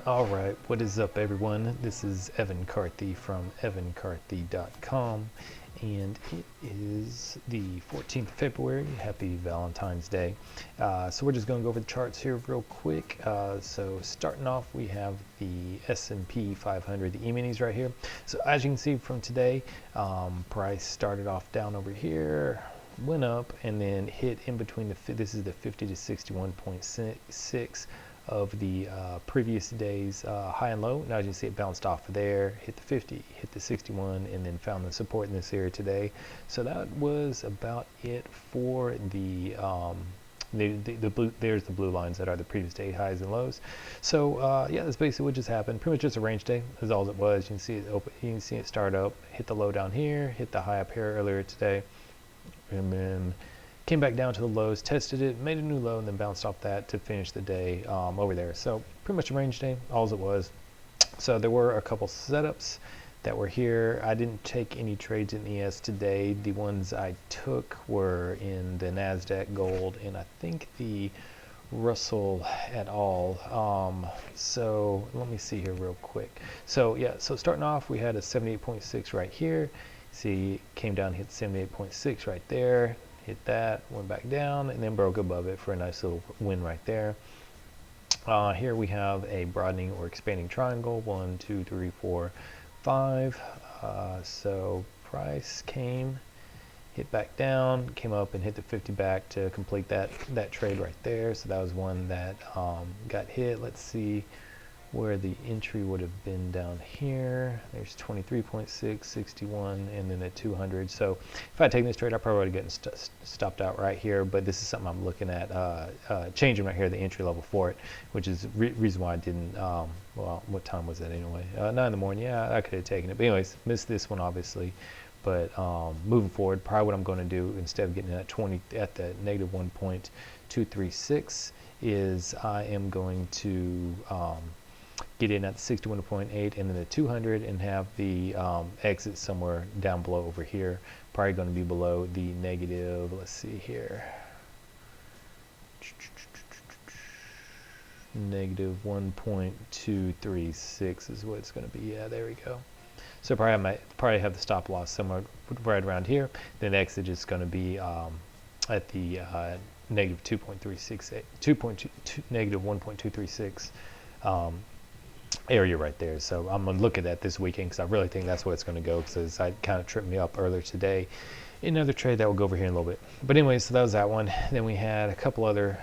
All right, what is up, everyone? This is Evan Carthy from evancarthy.com, and it is the 14th of February. Happy Valentine's Day. So we're just going to go over the charts here real quick. So starting off, we have the S&P 500, the E-minis right here. So as you can see from today, price started off down over here, went up, and then hit in between this is the 50 to 61.6 of the previous day's high and low. Now as you can see, it bounced off of there, hit the 50, hit the 61, and then found the support in this area today. So that was about it for the blue. There's the blue lines that are the previous day highs and lows. So yeah, that's basically what just happened. Pretty much just a range day is all it was. You can see it open. You can see it start up, hit the low down here, hit the high up here earlier today, and then came back down to the lows, tested it, made a new low, and then bounced off that to finish the day over there. So pretty much a range day, all it was. So there were a couple setups that were here. I didn't take any trades in ES today. The ones I took were in the Nasdaq gold and I think the Russell at all. So let me see here real quick. So yeah, so starting off, we had a 78.6 right here. See, came down, hit 78.6 right there. Hit that, went back down, and then broke above it for a nice little win right there. Here we have a broadening or expanding triangle, 1, 2, 3, 4, 5. So price came, hit back down, came up and hit the 50 back to complete that trade right there. So that was one that got hit. Let's see where the entry would have been down here. There's 23.6, 61, and then at 200. So if I had taken this trade, I probably would have gotten stopped out right here, but this is something I'm looking at changing right here, the entry level for it, which is reason why I didn't, well, what time was that anyway? 9 in the morning. Yeah, I could have taken it, but anyways, missed this one obviously. But moving forward, probably what I'm going to do instead of getting at the negative 1.236 is I am going to get in at the 61.8 and then the 200 and have the exit somewhere down below over here. Probably going to be below the negative, let's see here, negative 1.236 is what it's going to be. Yeah, there we go. So probably I might have the stop loss somewhere right around here. Then the exit is going to be at the negative 2.368, negative 1.236 area right there. So I'm going to look at that this weekend because I really think that's where it's going to go, because I kind of tripped me up earlier today in another trade that will go over here in a little bit. But anyway, so that was that one. Then we had a couple other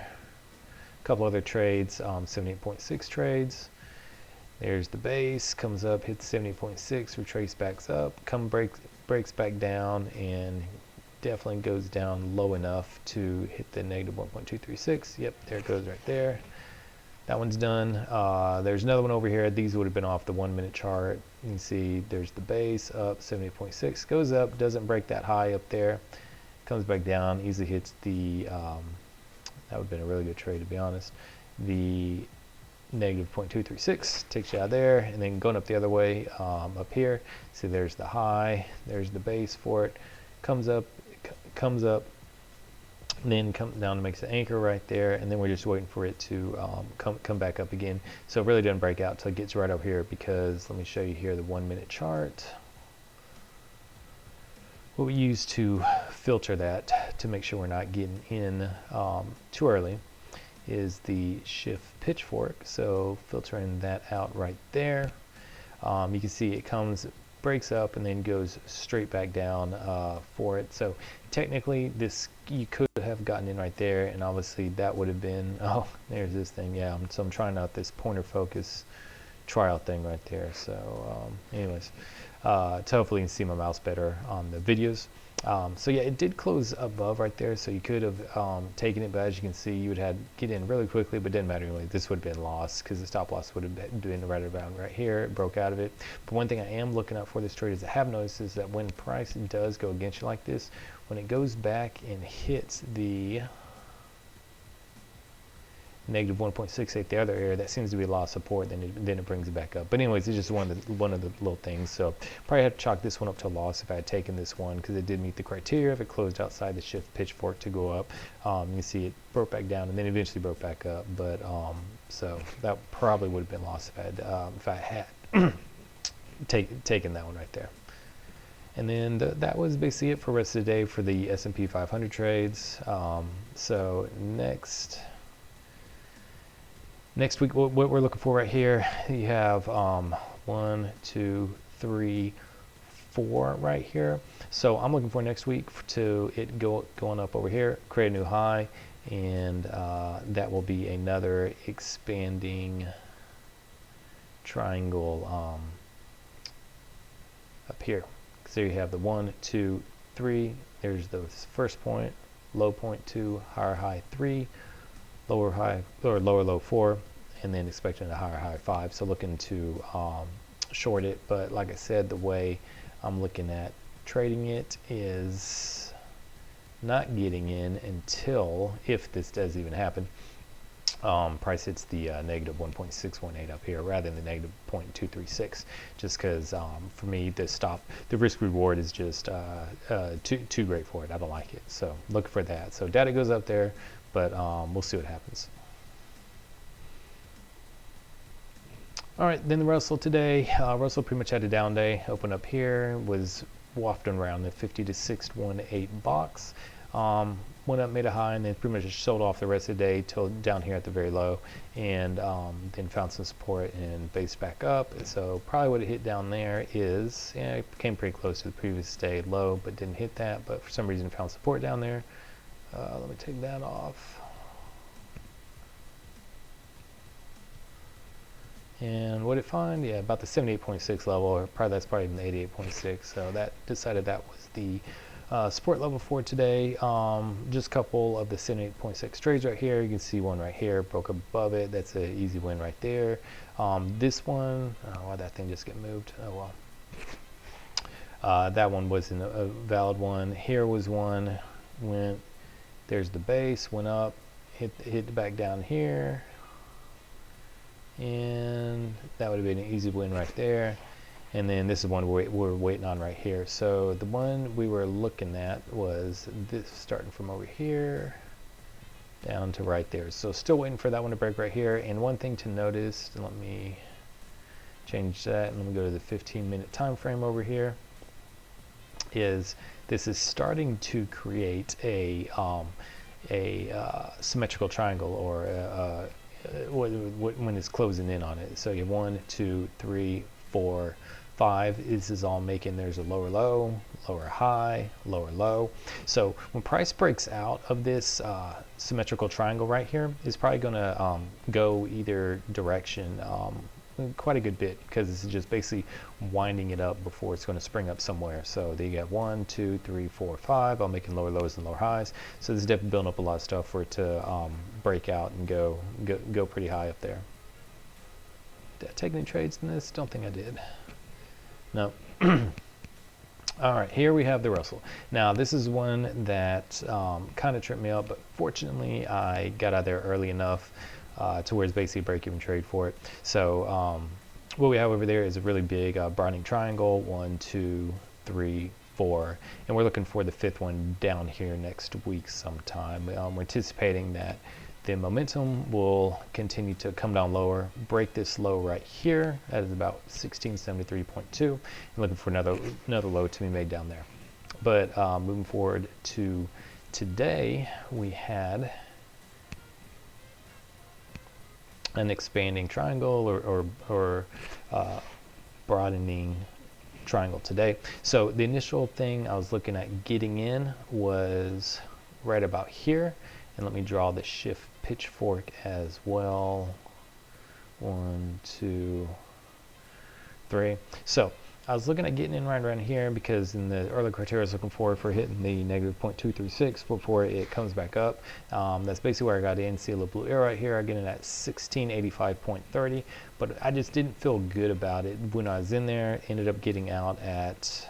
trades, 78.6 trades. There's the base, comes up, hits 70.6, retrace backs up, breaks back down, and definitely goes down low enough to hit the negative 1.236. Yep, there it goes right there. That one's done. There's another one over here. These would have been off the 1 minute chart. You can see there's the base up 70.6, goes up, doesn't break that high up there, comes back down, easily hits the, that would have been a really good trade to be honest, the negative 0.236, takes you out there, and then going up the other way up here, see there's the high, there's the base for it, comes up, and then comes down and makes the anchor right there, and then we're just waiting for it to come back up again. So it really doesn't break out till it gets right over here, because let me show you here the 1 minute chart. What we use to filter that to make sure we're not getting in too early is the shift pitchfork. So filtering that out right there, you can see it breaks up and then goes straight back down for it. So technically this, you could have gotten in right there, and obviously that would have been, oh, there's this thing. Yeah, so I'm trying out this pointer focus trial thing right there. So anyways, to hopefully you can see my mouse better on the videos. So yeah, it did close above right there, so you could have taken it, but as you can see, you would have get in really quickly, but it didn't matter anyway. This would have been lost because the stop loss would have been right around right here. It broke out of it. But one thing I am looking out for this trade is I have noticed is that when price does go against you like this, when it goes back and hits the negative 1.68 the other area, that seems to be a lot of support. Then it brings it back up. But anyways, it's just one of the little things. So probably had to chalk this one up to a loss if I had taken this one, because it did meet the criteria. If it closed outside the shift pitchfork to go up, you can see it broke back down and then eventually broke back up. But so that probably would have been lost if I had taken that one right there. And then that was basically it for the rest of the day for the S&P 500 trades. So next week, what we're looking for right here, you have 1, 2, 3, 4 right here. So I'm looking for next week to it going up over here, create a new high, and that will be another expanding triangle up here. So you have the 1, 2, 3. There's the first point, low point 2, higher high 3, lower high or lower low 4, and then expecting a higher high 5. So looking to short it, but like I said, the way I'm looking at trading it is not getting in until, if this does even happen, price hits the negative 1.618 up here rather than the negative 0.236, just because for me the risk reward is just too great for it. I don't like it, so look for that. So data goes up there, but we'll see what happens. All right, then the Russell today. Russell pretty much had a down day. Opened up here, was wafting around the 50 to 618 box. Went up, made a high, and then pretty much just sold off the rest of the day till down here at the very low, and then found some support and based back up. So probably what it hit down there is, yeah, it came pretty close to the previous day low, but didn't hit that. But for some reason found support down there. Let me take that off. And what did it find? Yeah, about the 78.6 level, or that's probably even the 88.6. So that decided that was the support level for today. Just a couple of the 78.6 trades right here. You can see one right here broke above it. That's an easy win right there. This one, why'd that thing just get moved? Oh well. That one wasn't a valid one. Here was one. There's the base, went up, hit back down here, and that would have been an easy win right there. And then this is one we're waiting on right here. So the one we were looking at was this, starting from over here down to right there. So still waiting for that one to break right here. And one thing to notice, let me change that and let me go to the 15-minute time frame over here, is this is starting to create a symmetrical triangle, or when it's closing in on it. So you have 1, 2, 3, 4, 5. This is all making, there's a lower low, lower high, lower low. So when price breaks out of this symmetrical triangle right here, it's probably going to go either direction quite a good bit, because this is just basically winding it up before it's going to spring up somewhere. So they got 1, 2, 3, 4, 5, all making lower lows and lower highs. So this is definitely building up a lot of stuff for it to break out and go pretty high up there. Did I take any trades in this? Don't think I did. No. All right, here we have the Russell. Now this is one that kind of tripped me up, but fortunately I got out there early enough to where it's basically a break-even trade for it. So what we have over there is a really big broadening triangle, 1, 2, 3, 4, and we're looking for the 5th one down here next week sometime. We're anticipating that the momentum will continue to come down lower, break this low right here. That is about 1673.2, and looking for another low to be made down there. But moving forward to today, we had an expanding triangle or broadening triangle today. So the initial thing I was looking at getting in was right about here, and let me draw the shift pitchfork as well. 1, 2, 3. So I was looking at getting in right around here, because in the early criteria I was looking for hitting the negative 0.236 before it comes back up. That's basically where I got in. See a little blue arrow right here. I get in at 1685.30, but I just didn't feel good about it when I was in there. Ended up getting out at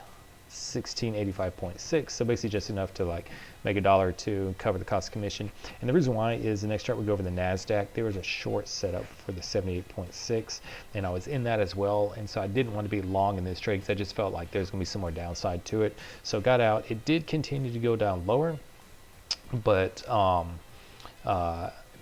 1685.6, so basically just enough to like make $1 or $2 and cover the cost of commission. And the reason why is the next chart we go over the Nasdaq. There was a short setup for the 78.6, and I was in that as well, and so I didn't want to be long in this trade because I just felt like there's going to be some more downside to it. So got out. It did continue to go down lower, but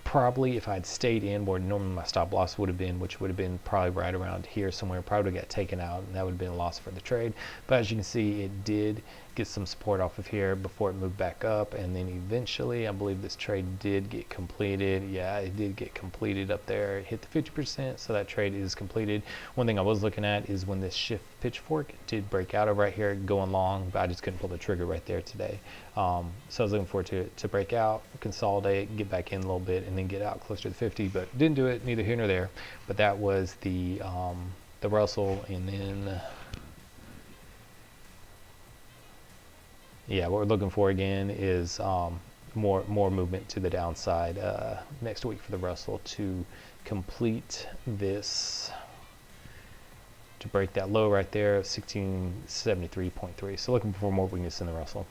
probably if I'd stayed in where normally my stop loss would have been, which would have been probably right around here somewhere, probably got taken out, and that would have been a loss for the trade. But as you can see, it did get some support off of here before it moved back up, and then eventually I believe this trade did get completed. Yeah, it did get completed up there. It hit the 50%, so that trade is completed. One thing I was looking at is when this shift pitchfork did break out over right here going long, but I just couldn't pull the trigger right there today. So I was looking forward to break out, consolidate, get back in a little bit, and then get out closer to the 50, but didn't do it, neither here nor there. But that was the Russell, and then yeah, what we're looking for again is more movement to the downside next week for the Russell to complete this, to break that low right there of 1673.3. So looking for more weakness in the Russell.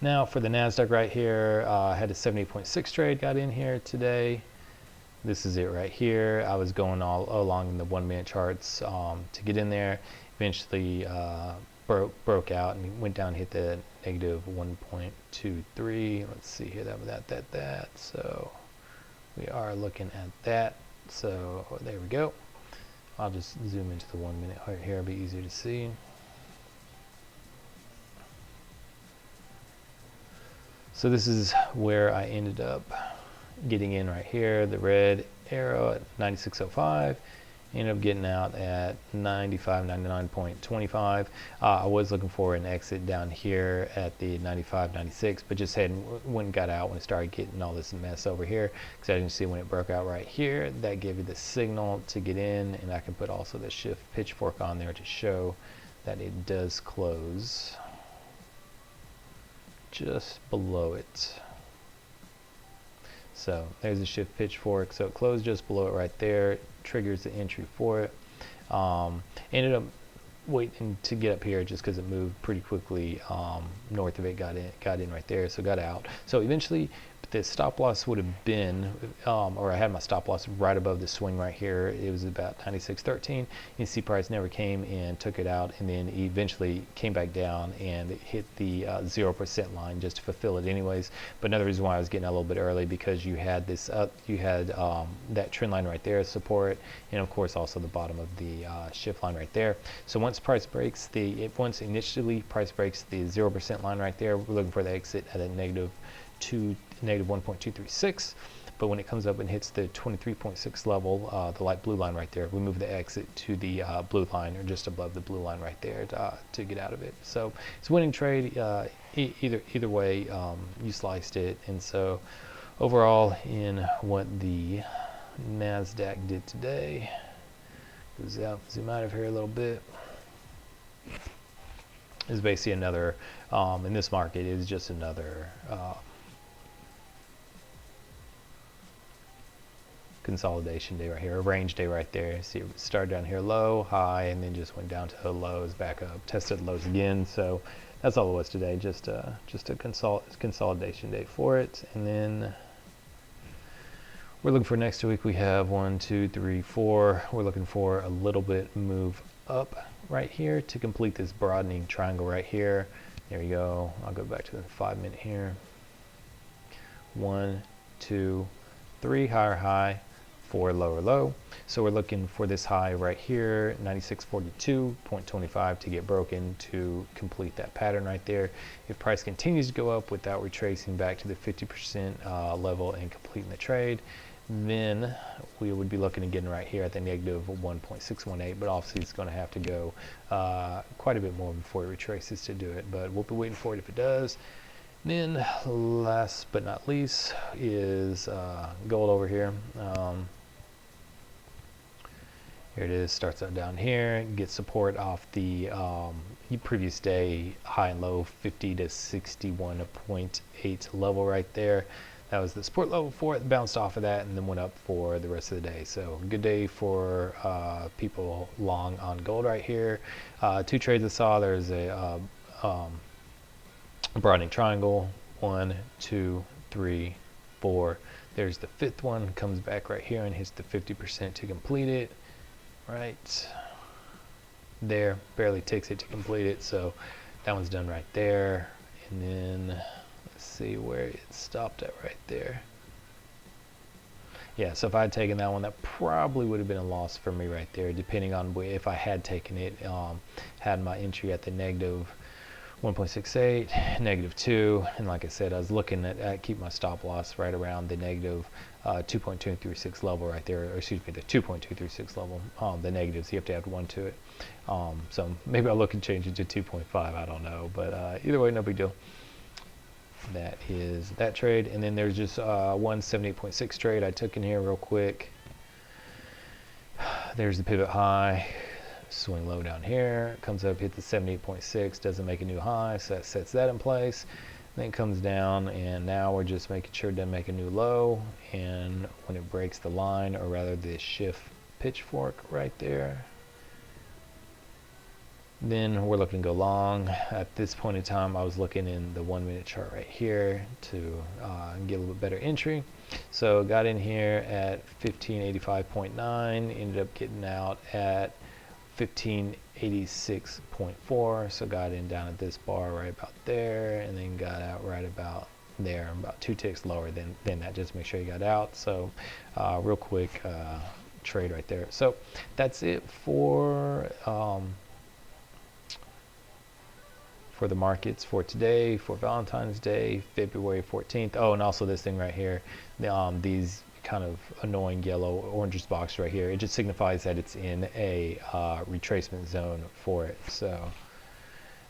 Now for the Nasdaq right here, I had a 78.6 trade, got in here today. This is it right here. I was going all along in the 1 minute charts to get in there. Eventually broke out and went down, hit the negative 1.23. Let's see here, that. So we are looking at that. So there we go. I'll just zoom into the 1 minute right here, it'll be easier to see. So this is where I ended up getting in right here, the red arrow at 96.05. Ended up getting out at 99.25. I was looking for an exit down here at the 95.96, but just went and got out when it started getting all this mess over here, because I didn't see when it broke out right here. That gave you the signal to get in, and I can put also the shift pitchfork on there to show that it does close just below it. So there's a shift pitchfork, so it closed just below it right there, triggers the entry for it. Ended up waiting to get up here just because it moved pretty quickly north of it, got in right there, so got out. So eventually the stop loss would have been, or I had my stop loss right above the swing right here. It was about 96.13. You see price never came and took it out, and then eventually came back down and hit the 0% line just to fulfill it anyways. But another reason why I was getting out a little bit early, because you had this that trend line right there support, and of course also the bottom of the shift line right there. So once price breaks once initially price breaks the 0% line right there, we're looking for the exit at a negative 1.236, but when it comes up and hits the 23.6 level, the light blue line right there, we move the exit to the blue line, or just above the blue line right there to get out of it. So it's a winning trade either way. You sliced it. And so overall, in what the Nasdaq did today, zoom out of here a little bit, is basically another in this market is just another consolidation day right here, a range day right there. See, it started down here low, high, and then just went down to the lows, back up, tested lows again. So that's all it was today, just a consolidation day for it. And then we're looking for next week. We have 1, 2, 3, 4. We're looking for a little bit move up right here to complete this broadening triangle right here. There you go. I'll go back to the 5 minute here. 1, 2, 3, higher high, 4, lower low. So we're looking for this high right here, 96.42.25, to get broken to complete that pattern right there. If price continues to go up without retracing back to the 50% level and completing the trade, then we would be looking again right here at the negative 1.618, but obviously it's going to have to go quite a bit more before it retraces to do it, but we'll be waiting for it if it does. Then last but not least is gold over here. Here it is, starts out down here, gets support off the previous day high and low 50 to 61.8 level right there. that was the support level for it. Bounced off of that and then went up for the rest of the day. So good day for people long on gold right here. 2 trades I saw. There's a broadening triangle. 1, 2, 3, 4. There's the 5th one. Comes back right here and hits the 50% to complete it. Right there, barely takes it to complete it. So that one's done right there. And then let's see where it stopped at right there. Yeah, so if I had taken that one, that probably would have been a loss for me right there, depending on if I had taken it. Had my entry at the negative 1.68, negative 2, and like I said, I was looking at keep my stop loss right around the negative 2.236 level right there, or excuse me, the 2.236 level. The negatives, you have to add 1 to it. So maybe I'll look and change it to 2.5, I don't know, but either way, no big deal. That is that trade. And then there's just 178.6 trade I took in here real quick. There's the pivot high. Swing low down here, comes up, hit the 78.6, doesn't make a new high, so that sets that in place. Then it comes down, and now we're just making sure it doesn't make a new low, and when it breaks the line, or rather the shift pitchfork right there, then we're looking to go long. At this point in time, I was looking in the 1 minute chart right here to get a little bit better entry. So got in here at 1585.9, ended up getting out at 1586.4, so got in down at this bar right about there, and then got out right about there, about 2 ticks lower than that, just to make sure you got out. So real quick trade right there. So that's it for the markets for today, for Valentine's Day, February 14th. Oh, and also this thing right here, these kind of annoying yellow oranges box right here, it just signifies that it's in a retracement zone for it. So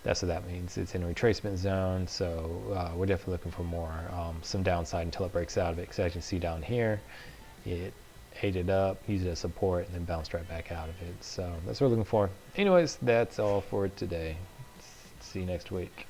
that's what that means. It's in a retracement zone, so we're definitely looking for more some downside until it breaks out of it, because as you can see down here, it ate it up, used it as support, and then bounced right back out of it. So that's what we're looking for. Anyways, that's all for today. See you next week.